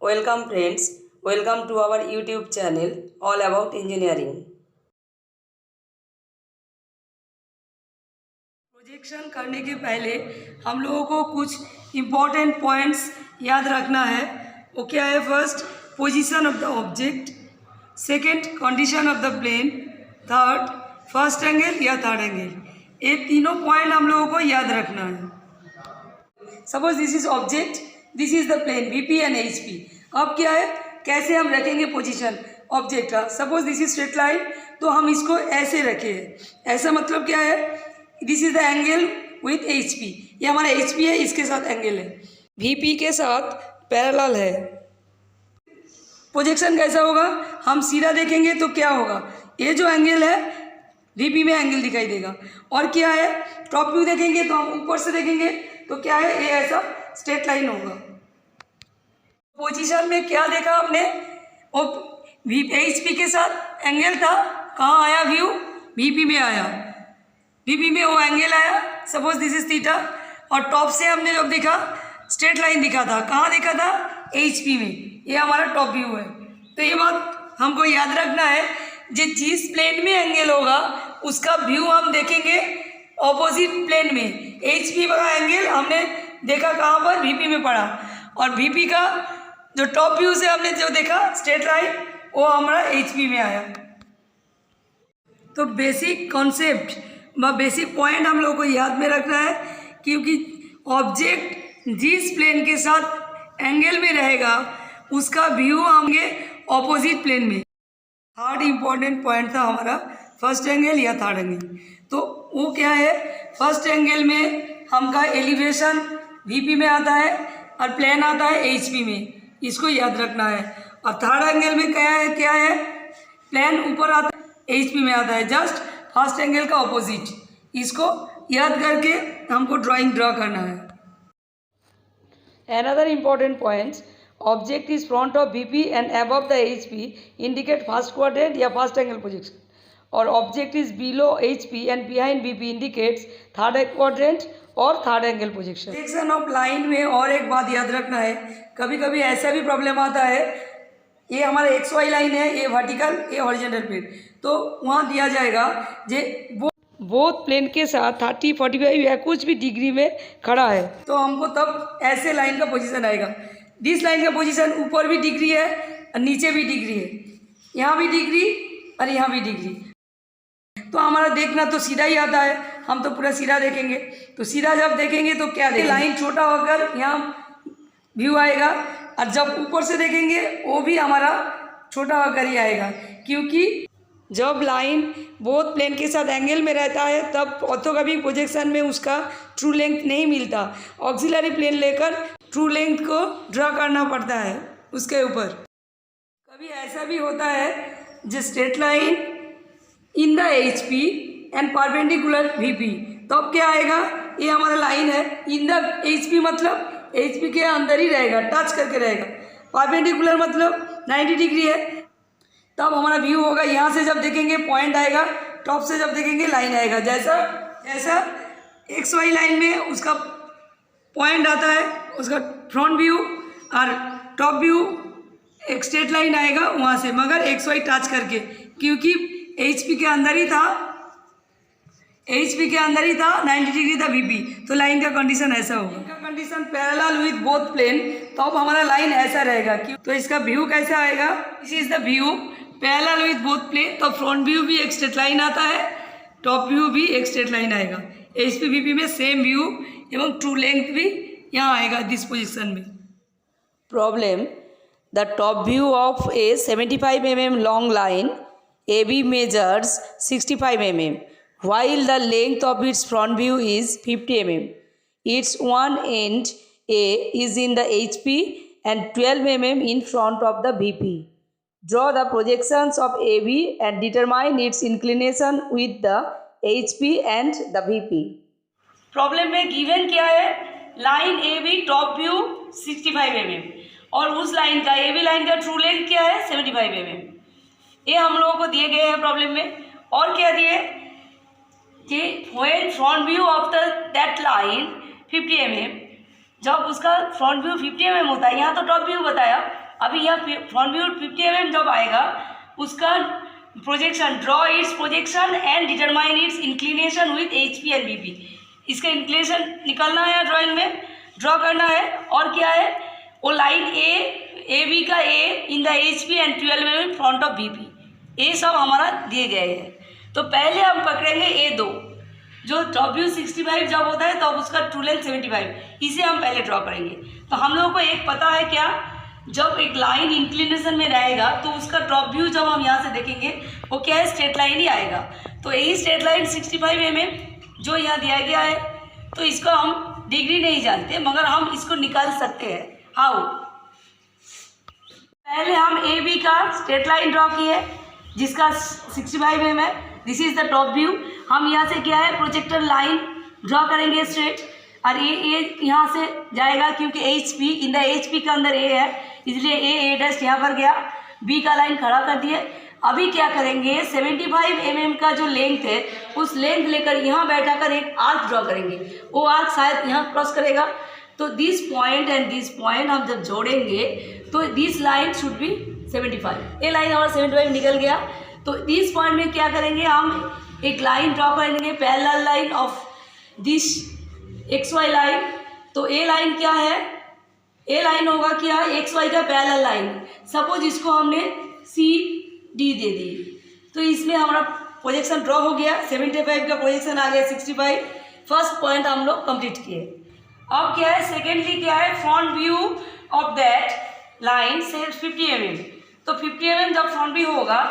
Welcome friends, welcome to our YouTube channel all about engineering. Projection करने के पहले हम लोगों को कुछ इम्पॉर्टेंट पॉइंट्स याद रखना है। वो क्या है? First, position of the object, second, condition of the plane, third, first angle या थर्ड एंगल। ये तीनों पॉइंट हम लोगों को याद रखना है। Suppose this is object, this is the plane VP and HP। अब क्या है, कैसे हम रखेंगे पोजीशन ऑब्जेक्ट का? Suppose this is straight line, तो हम इसको ऐसे रखें। ऐसा मतलब क्या है? This is the angle with HP, ये हमारा HP है, इसके साथ एंगल है, VP के साथ पैरेलल है। प्रोजेक्शन कैसा होगा? हम सीधा देखेंगे तो क्या होगा? ये जो एंगल है VP में एंगल दिखाई देगा। और क्या है, टॉप व्यू देखेंगे तो हम ऊपर से देखेंगे तो क्या है, ये ऐसा स्ट्रेट लाइन होगा। पोजीशन में क्या देखा आपने? और HP के साथ एंगल था, कहाँ आया व्यू? VP में आया, VP में वो एंगल आया। सपोज दिस इज थीटा, और टॉप से हमने जब देखा स्ट्रेट लाइन दिखा था, कहाँ देखा था? HP में। ये हमारा टॉप व्यू है। तो ये बात हमको याद रखना है, जिस प्लेन में एंगल होगा उसका व्यू हम देखेंगे ऑपोजिट प्लेन में। HP का एंगल हमने देखा कहाँ पर? VP में पड़ा, और VP का जो टॉप व्यू से हमने जो देखा स्ट्रेट लाइन, वो हमारा HP में आया। तो बेसिक कॉन्सेप्ट व बेसिक पॉइंट हम लोग को याद में रखना है, क्योंकि ऑब्जेक्ट जिस प्लेन के साथ एंगल में रहेगा उसका व्यू होंगे ऑपोजिट प्लेन में। थर्ड इम्पॉर्टेंट पॉइंट था हमारा फर्स्ट एंगल या थर्ड एंगल। तो वो क्या है? फर्स्ट एंगल में हमका एलिवेशन VP में आता है और प्लेन आता है HP में, इसको याद रखना है। और थर्ड एंगल में क्या है? प्लेन ऊपर आता है, HP में आता है, जस्ट फर्स्ट एंगल का ऑपोजिट। इसको याद करके हमको ड्रा करना है। Another important point, object is front of VP and above the HP indicate first quadrant या first angle projection, और object is below HP and behind VP indicates third quadrant और third angle projection. Projection of line में और एक बात याद रखना है, कभी कभी ऐसा भी प्रॉब्लम आता है, ये हमारा XY लाइन है, ये वर्टिकल, ये हॉरिजॉन्टल प्लेन, तो वहाँ दिया जाएगा जे बोथ प्लेन के साथ 30, 45 या कुछ भी डिग्री में खड़ा है, तो हमको तब ऐसे लाइन का पोजीशन आएगा। दिस लाइन का पोजीशन ऊपर भी डिग्री है और नीचे भी डिग्री है, यहाँ भी डिग्री और यहाँ भी डिग्री। तो हमारा देखना तो सीधा ही आता है, हम तो पूरा सीधा देखेंगे। तो सीधा जब देखेंगे तो क्या देखेंगे? लाइन छोटा होकर यहाँ व्यू आएगा, और जब ऊपर से देखेंगे वो भी हमारा छोटा होकर ही आएगा, क्योंकि जब लाइन बोथ प्लेन के साथ एंगल में रहता है तब ऑर्थोग्राफिक प्रोजेक्शन में उसका ट्रू लेंथ नहीं मिलता। ऑक्सिलरी प्लेन लेकर ट्रू लेंथ को ड्रा करना पड़ता है उसके ऊपर। कभी ऐसा भी होता है जो straight line in the HP and perpendicular VP, तब क्या आएगा? ये हमारा लाइन है इन द HP, मतलब HP के अंदर ही रहेगा, टच करके रहेगा। परपेंडिकुलर मतलब 90 डिग्री है, तब हमारा व्यू होगा। यहाँ से जब देखेंगे पॉइंट आएगा, टॉप से जब देखेंगे लाइन आएगा। जैसा XY लाइन में उसका पॉइंट आता है, उसका फ्रंट व्यू और टॉप व्यू एक स्ट्रेट लाइन आएगा वहाँ से, मगर XY टच करके, क्योंकि HP के अंदर ही था, 90 डिग्री था VP, तो लाइन का कंडीशन ऐसा होगा। इनका condition parallel with both plane, तो अब हमारा लाइन ऐसा रहेगा। तो इसका व्यू कैसा आएगा? This is the view parallel with both plane, तो फ्रंट व्यू भी एक स्ट्रेट लाइन आता है, टॉप व्यू भी एक स्ट्रेट लाइन आएगा। HP VP में सेम व्यू एवं ट्रू लेंथ भी यहाँ आएगा दिस पोजिशन में। Problem, the top view of A 75 mm long line AB measures 65 mm, while the length of its front view is 50 mm. Its one end A is in the HP and 12 mm in front of the VP. Draw the projections of AB and determine its inclination with the HP and the VP. Problem में given क्या है? Line AB top view 65 mm, और उस line का AB line का true length क्या है? 75 mm। ये हम लोगों को दिए गए हैं प्रॉब्लम में। और क्या दिए कि when front view of that line 50 mm, जब उसका फ्रंट व्यू 50 mm होता है, यहाँ तो टॉप व्यू बताया, अभी यहाँ फ्रंट व्यू 50 mm जब आएगा उसका projection, draw it's projection and determine its inclination with HP and BP। इसका इंक्लिनेशन निकालना है, ड्राइंग में ड्रॉ करना है। और क्या है, वो लाइन AB का A in the HP and 12 mm front of BP, ये सब हमारा दिए गए हैं। तो पहले हम पकड़ेंगे A2, जो टॉप व्यू 65 जब होता है तब उसका ट्रू लेंथ 75, इसे हम पहले ड्रॉ करेंगे। तो हम लोगों को एक पता है क्या, जब एक लाइन इंक्लिनेशन में रहेगा तो उसका टॉप व्यू जब हम यहाँ से देखेंगे वो क्या है, स्ट्रेट लाइन ही आएगा। तो यही स्ट्रेट लाइन 65 mm जो यहाँ दिया गया है, तो इसको हम डिग्री नहीं जानते मगर हम इसको निकाल सकते हैं। हाउ, पहले हम AB का स्ट्रेट लाइन ड्रॉ किए जिसका 65 mm है, this is the top view. हम यहाँ से क्या है, प्रोजेक्टर लाइन ड्रॉ करेंगे स्ट्रेट, और ये यहाँ से जाएगा क्योंकि HP इन द HP के अंदर A है, इसलिए A' यहाँ पर गया, B का लाइन खड़ा कर दिए। अभी क्या करेंगे, 75 mm का जो लेंथ है उस लेंथ लेकर यहाँ बैठाकर एक आर्क ड्रॉ करेंगे। वो आर्क शायद यहाँ क्रॉस करेगा, तो this point and this point हम जब जोड़ेंगे तो दिस लाइन शुड बी 75। ये लाइन हमारा 75 निकल गया। तो दिस पॉइंट में क्या करेंगे, हम एक लाइन ड्रॉ करेंगे, parallel line of this XY line. तो ए लाइन क्या है, ए लाइन होगा क्या, XY का पैरेलल लाइन। सपोज इसको हमने CD दे दी, तो इसमें हमारा प्रोजेक्शन ड्रॉ हो गया, 75 का प्रोजेक्शन आ गया 65। फर्स्ट पॉइंट हम लोग कंप्लीट किए। अब क्या है, सेकेंडली क्या है, front view of that line से 50 mm। तो 50 mm जब फ्रंट व्यू होगा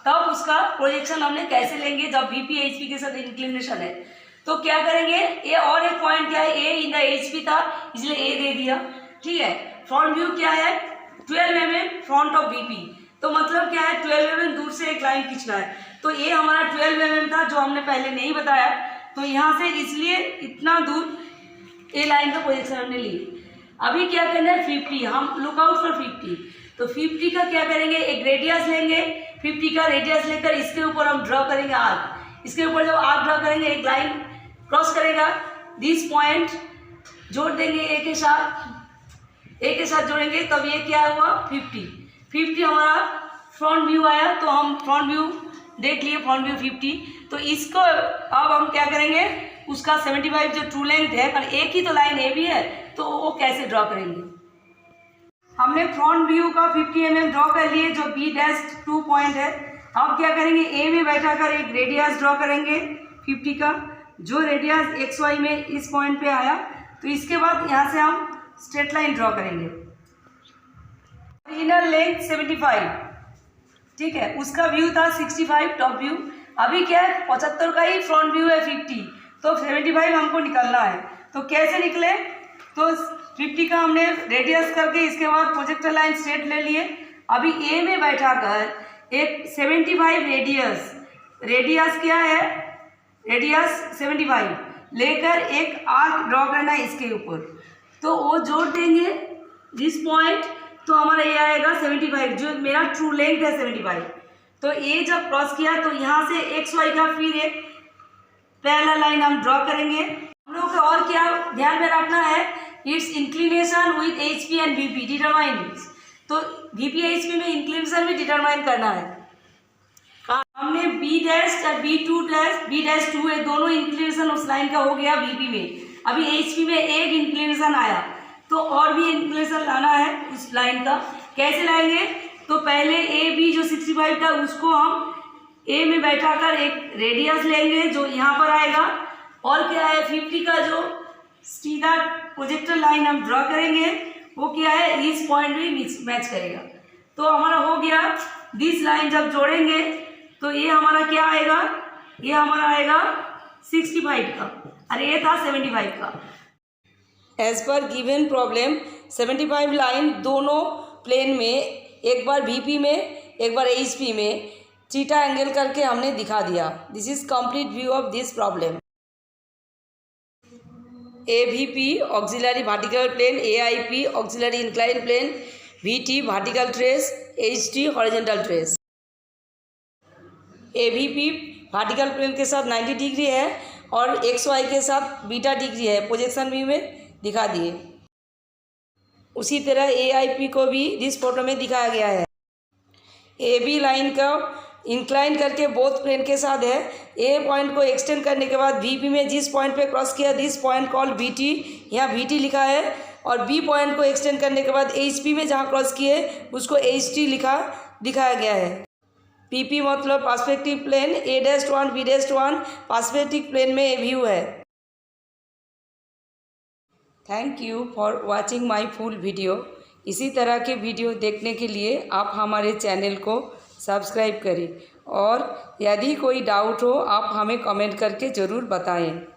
तब उसका प्रोजेक्शन हमने कैसे लेंगे, जब BP HP के साथ इंक्लिनेशन है। तो क्या करेंगे, ये और एक पॉइंट क्या है, A इन द HP था इसलिए A दे दिया, ठीक है। फ्रंट व्यू क्या है, 12 mm फ्रंट ऑफ BP, तो मतलब क्या है, 12 mm दूर से एक लाइन खींचना है। तो ये हमारा 12 mm था जो हमने पहले नहीं बताया, तो यहाँ से इसलिए इतना दूर ए लाइन का प्रोजेक्शन हमने ली। अभी क्या करना है, 50, हम लुक आउट फॉर 50। तो 50 का क्या करेंगे, एक रेडियस लेंगे, 50 का रेडियस लेकर इसके ऊपर हम ड्रॉ करेंगे आर्क। इसके ऊपर जब आर्क ड्रॉ करेंगे एक लाइन क्रॉस करेगा, दिस पॉइंट जोड़ देंगे ए के साथ जोड़ेंगे, तब ये क्या हुआ 50 हमारा फ्रंट व्यू आया। तो हम फ्रंट व्यू देख लिए, फ्रंट व्यू 50। तो इसको अब हम क्या करेंगे, उसका 75 जो ट्रू लेंथ है, पर एक ही तो लाइन ए भी है, तो वो कैसे ड्रॉ करेंगे। हमने फ्रंट व्यू का 50 mm ड्रॉ कर लिए, जो B'2 पॉइंट है। अब क्या करेंगे, ए में बैठाकर एक रेडियस ड्रॉ करेंगे 50 का, जो रेडियस XY में इस पॉइंट पे आया। तो इसके बाद यहाँ से हम स्ट्रेट लाइन ड्रॉ करेंगे। इनर लेंथ 75, ठीक है, उसका व्यू था 65 टॉप व्यू। अभी क्या है, 75 का ही फ्रंट व्यू है 50, तो 75 हमको निकलना है। तो कैसे निकले, तो 50 का हमने रेडियस करके इसके बाद प्रोजेक्टर लाइन स्ट्रेट ले लिए। अभी ए में बैठाकर एक 75 रेडियस क्या है, रेडियस 75 लेकर एक आर्क ड्रॉ करना है इसके ऊपर। तो वो जोड़ देंगे दिस पॉइंट, तो हमारा ये आएगा 75, जो मेरा ट्रू लेंथ है 75। तो ये जब क्रॉस किया तो यहाँ से XY का फिर एक पैरेलल लाइन हम ड्रॉ करेंगे। हम लोग को और क्या ध्यान में रखना है, it's inclination with HP and BP determine. तो BP HP में इंक्लिनेशन भी डिटरमाइन करना है। हमने B' और B'2 ये दोनों इंक्लिनेशन उस लाइन का हो गया BP में। अभी HP में एक इंक्लिनेशन आया, तो और भी इंक्लिनेशन लाना है उस लाइन का। कैसे लाएंगे, तो पहले AB जो 65 था उसको हम A में बैठाकर एक रेडियस लेंगे जो यहाँ पर आएगा, और क्या है 50 का जो सीधा प्रोजेक्टर लाइन हम ड्रॉ करेंगे, वो क्या है इस पॉइंट में मैच करेगा। तो हमारा हो गया, दिस लाइन जब जोड़ेंगे तो ये हमारा क्या आएगा, ये हमारा आएगा 65 का, और ये था 75 का। एज पर गिवन प्रॉब्लम 75 लाइन दोनों प्लेन में, एक बार BP में एक बार HP में थीटा एंगल करके हमने दिखा दिया। This is complete view of this problem. AVP auxiliary vertical plane, AIP auxiliary incline plane, VT vertical trace, HT horizontal trace. AVP vertical plane के साथ 90 डिग्री है और XY के साथ बीटा डिग्री है, प्रोजेक्शन व्यू में दिखा दिए। उसी तरह AIP को भी इस फोटो में दिखाया गया है। AB लाइन का इंक्लाइन करके बोथ प्लेन के साथ है। A पॉइंट को एक्सटेंड करने के बाद BP में जिस पॉइंट पे क्रॉस किया दिस पॉइंट कॉल्ड BT, यहाँ BT लिखा है। और B पॉइंट को एक्सटेंड करने के बाद HP में जहाँ क्रॉस किए उसको HT लिखा दिखाया गया है। PP मतलब perspective plane, A'1 B'1 perspective plane में व्यू है। Thank you for watching my full video. इसी तरह के वीडियो देखने के लिए आप हमारे चैनल को सब्सक्राइब करें और यदि कोई डाउट हो आप हमें कमेंट करके ज़रूर बताएं।